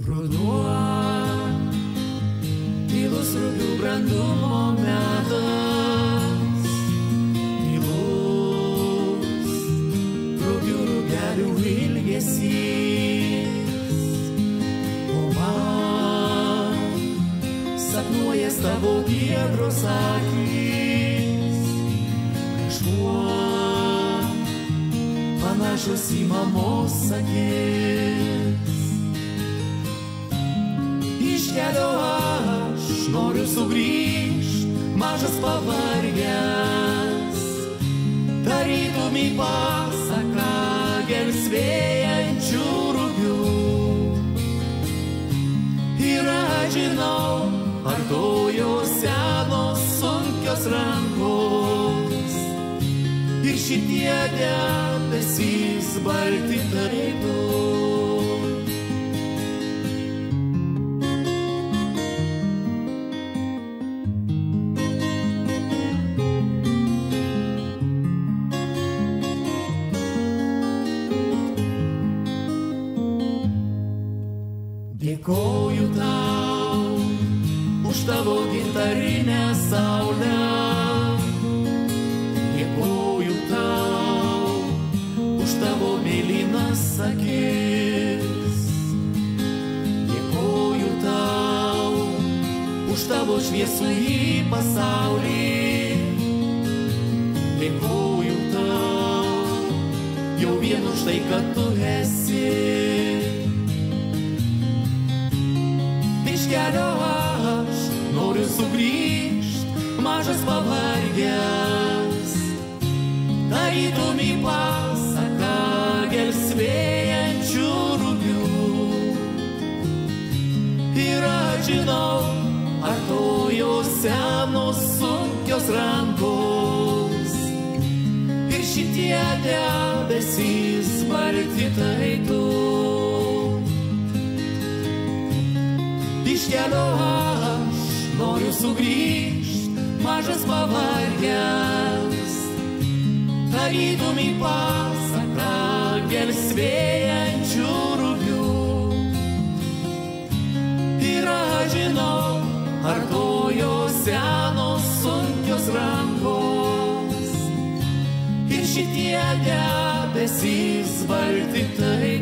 Ruduo, tylus rugių brandumo metas, tylus rugių rugelių ilgesys, o man sapnuojas tavo giedros akys, kažkuo panašus į mamos akis. Iš kelio aš noriu sugrįžt, mažas pavargęs, tarytum į pasaką gelsvėjančių rugių. Ir aš žinau, artojo senos sunkios rankos, ir šitie debesys balti tarytum. Dėkoju tau už tavo gintarinę saulę, dėkoju tau už tavo mėlynas akis, dėkoju tau už tavo šviesųjį pasaulį, dėkoju tau jau vien už tai, kad tu esi. Iš kelio aš noriu sugrįžt, mažas pavargęs, tarytum į pasaką gelsvėjančių rugių. Ir aš žinau, artojo senos sunkios rankos, ir šitie debesys balti tarytum. Iš kelio aš noriu sugrįžt, mažas pavargęs, tarytum į pasaką gelsvėjančių rugių. Ir aš žinau, artojo senos sunkios rankos, ir šitie debesys balti tarytum.